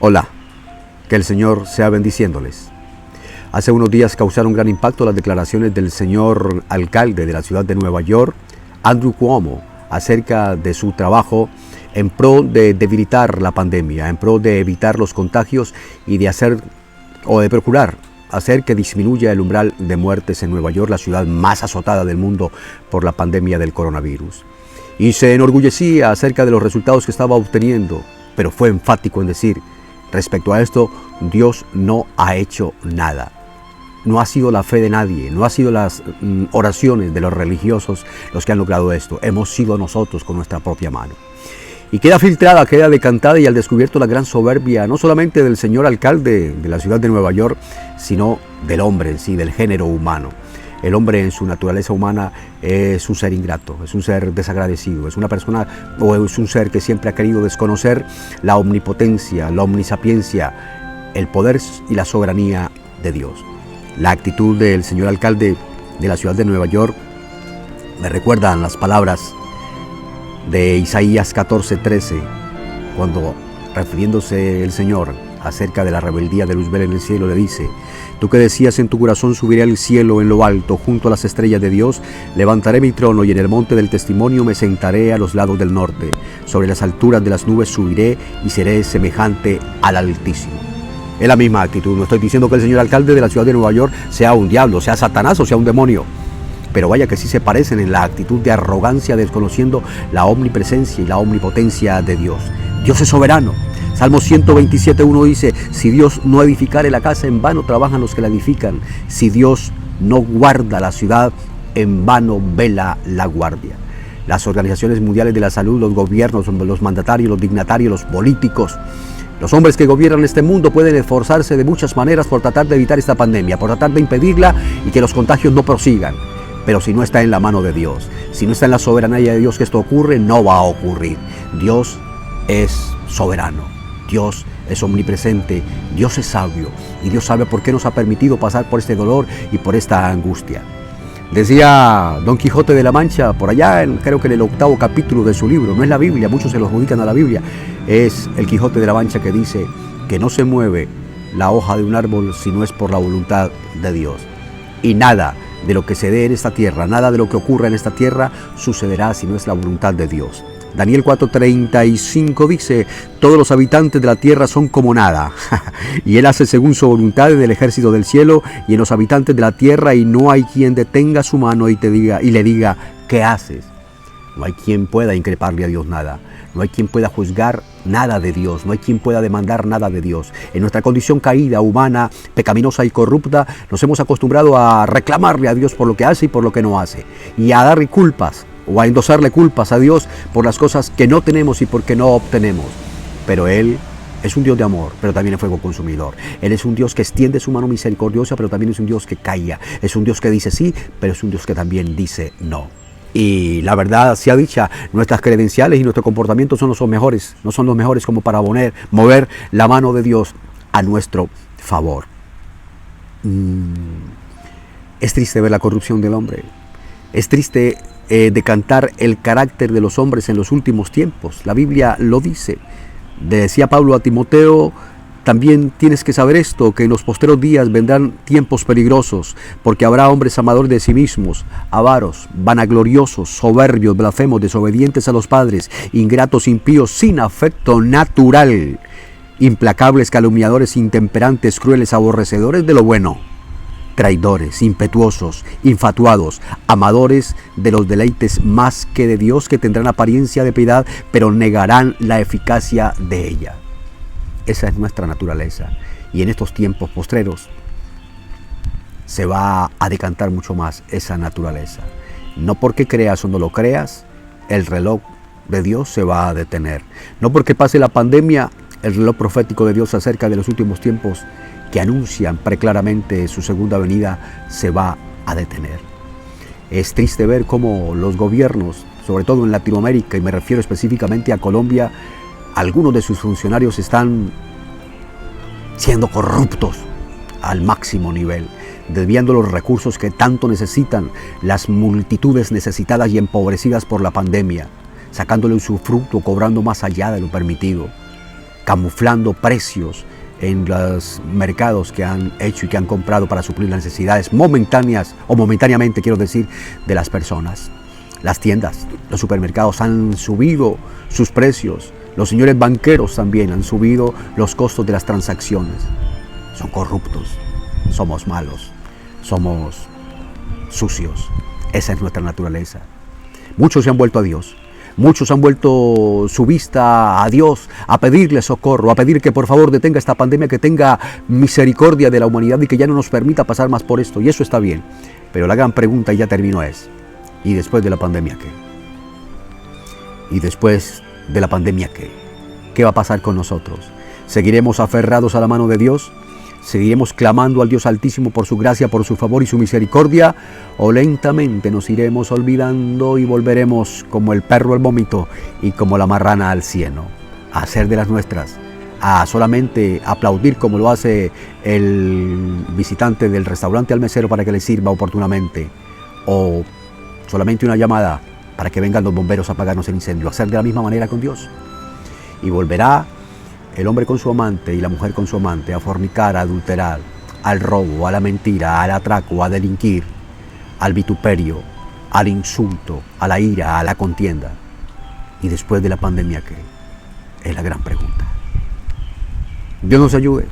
Hola, que el Señor sea bendiciéndoles. Hace unos días causaron gran impacto las declaraciones del señor alcalde de la ciudad de Nueva York, Andrew Cuomo, acerca de su trabajo en pro de debilitar la pandemia, en pro de evitar los contagios y de procurar hacer que disminuya el umbral de muertes en Nueva York, la ciudad más azotada del mundo por la pandemia del coronavirus. Y se enorgullecía acerca de los resultados que estaba obteniendo, pero fue enfático en decir: respecto a esto, Dios no ha hecho nada. No ha sido la fe de nadie, no ha sido las oraciones de los religiosos los que han logrado esto. Hemos sido nosotros con nuestra propia mano. Y queda filtrada, queda decantada y al descubierto la gran soberbia, no solamente del señor alcalde de la ciudad de Nueva York, sino del hombre en sí, del género humano. El hombre en su naturaleza humana es un ser ingrato, es un ser desagradecido, es una persona o es un ser que siempre ha querido desconocer la omnipotencia, la omnisapiencia, el poder y la soberanía de Dios. La actitud del señor alcalde de la ciudad de Nueva York me recuerdan las palabras de Isaías 14:13, cuando refiriéndose el Señor acerca de la rebeldía de Luzbel en el cielo, le dice: tú que decías en tu corazón, subiré al cielo en lo alto, junto a las estrellas de Dios, levantaré mi trono y en el monte del testimonio me sentaré a los lados del norte, sobre las alturas de las nubes subiré y seré semejante al Altísimo. Es la misma actitud. No estoy diciendo que el señor alcalde de la ciudad de Nueva York sea un diablo, sea Satanás o sea un demonio, pero vaya que sí se parecen en la actitud de arrogancia, desconociendo la omnipresencia y la omnipotencia de Dios. Dios es soberano. Salmo 127:1 dice: si Dios no edificare la casa, en vano trabajan los que la edifican. Si Dios no guarda la ciudad, en vano vela la guardia. Las organizaciones mundiales de la salud, los gobiernos, los mandatarios, los dignatarios, los políticos, los hombres que gobiernan este mundo pueden esforzarse de muchas maneras por tratar de evitar esta pandemia, por tratar de impedirla y que los contagios no prosigan. Pero si no está en la mano de Dios, si no está en la soberanía de Dios que esto ocurre, no va a ocurrir. Dios es soberano, Dios es omnipresente, Dios es sabio y Dios sabe por qué nos ha permitido pasar por este dolor y por esta angustia. Decía Don Quijote de la Mancha, por allá, creo que en el 8º capítulo de su libro, no es la Biblia, muchos se lo adjudican a la Biblia, es el Quijote de la Mancha que dice que no se mueve la hoja de un árbol si no es por la voluntad de Dios. Y nada de lo que se dé en esta tierra, nada de lo que ocurra en esta tierra sucederá si no es la voluntad de Dios. Daniel 4:35 dice: todos los habitantes de la tierra son como nada, y Él hace según su voluntad en el ejército del cielo y en los habitantes de la tierra, y no hay quien detenga su mano y le diga: ¿qué haces? No hay quien pueda increparle a Dios nada. No hay quien pueda juzgar nada de Dios, no hay quien pueda demandar nada de Dios. En nuestra condición caída, humana, pecaminosa y corrupta, nos hemos acostumbrado a reclamarle a Dios por lo que hace y por lo que no hace, y a darle culpas o a endosarle culpas a Dios por las cosas que no tenemos y porque no obtenemos. Pero Él es un Dios de amor, pero también es fuego consumidor. Él es un Dios que extiende su mano misericordiosa, pero también es un Dios que calla. Es un Dios que dice sí, pero es un Dios que también dice no. Y la verdad sea dicha, nuestras credenciales y nuestro comportamiento no son los mejores como para mover la mano de Dios a nuestro favor. Es triste ver la corrupción del hombre. Es triste decantar el carácter de los hombres en los últimos tiempos. La Biblia lo dice. Decía Pablo a Timoteo: también tienes que saber esto, que en los posteros días vendrán tiempos peligrosos, porque habrá hombres amadores de sí mismos, avaros, vanagloriosos, soberbios, blasfemos, desobedientes a los padres, ingratos, impíos, sin afecto natural, implacables, calumniadores, intemperantes, crueles, aborrecedores de lo bueno, traidores, impetuosos, infatuados, amadores de los deleites más que de Dios, que tendrán apariencia de piedad, pero negarán la eficacia de ella. Esa es nuestra naturaleza, y en estos tiempos postreros se va a decantar mucho más esa naturaleza. No porque creas o no lo creas, el reloj de Dios se va a detener. No porque pase la pandemia, el reloj profético de Dios acerca de los últimos tiempos que anuncian preclaramente su segunda venida se va a detener. Es triste ver cómo los gobiernos, sobre todo en Latinoamérica, y me refiero específicamente a Colombia, algunos de sus funcionarios están siendo corruptos al máximo nivel, desviando los recursos que tanto necesitan las multitudes necesitadas y empobrecidas por la pandemia, sacándole su fruto, cobrando más allá de lo permitido. camuflando precios en los mercados que han hecho y que han comprado para suplir las necesidades momentáneas, o momentáneamente quiero decir, de las personas. Las tiendas, los supermercados han subido sus precios. Los señores banqueros también han subido los costos de las transacciones. Son corruptos, somos malos, somos sucios. Esa es nuestra naturaleza. Muchos se han vuelto a Dios. Muchos han vuelto su vista a Dios, a pedirle socorro, a pedir que por favor detenga esta pandemia, que tenga misericordia de la humanidad y que ya no nos permita pasar más por esto. Y eso está bien. Pero la gran pregunta, y ya terminó, es: ¿y después de la pandemia qué? ¿Y después de la pandemia qué? ¿Qué va a pasar con nosotros? ¿Seguiremos aferrados a la mano de Dios? ¿Seguiremos clamando al Dios Altísimo por su gracia, por su favor y su misericordia? ¿O lentamente nos iremos olvidando y volveremos como el perro al vómito y como la marrana al cieno, a hacer de las nuestras, a solamente aplaudir como lo hace el visitante del restaurante al mesero para que le sirva oportunamente, o solamente una llamada para que vengan los bomberos a apagarnos el incendio, a hacer de la misma manera con Dios? Y volverá el hombre con su amante y la mujer con su amante a fornicar, a adulterar, al robo, a la mentira, al atraco, a delinquir, al vituperio, al insulto, a la ira, a la contienda. ¿Y después de la pandemia qué? Es la gran pregunta. Dios nos ayude.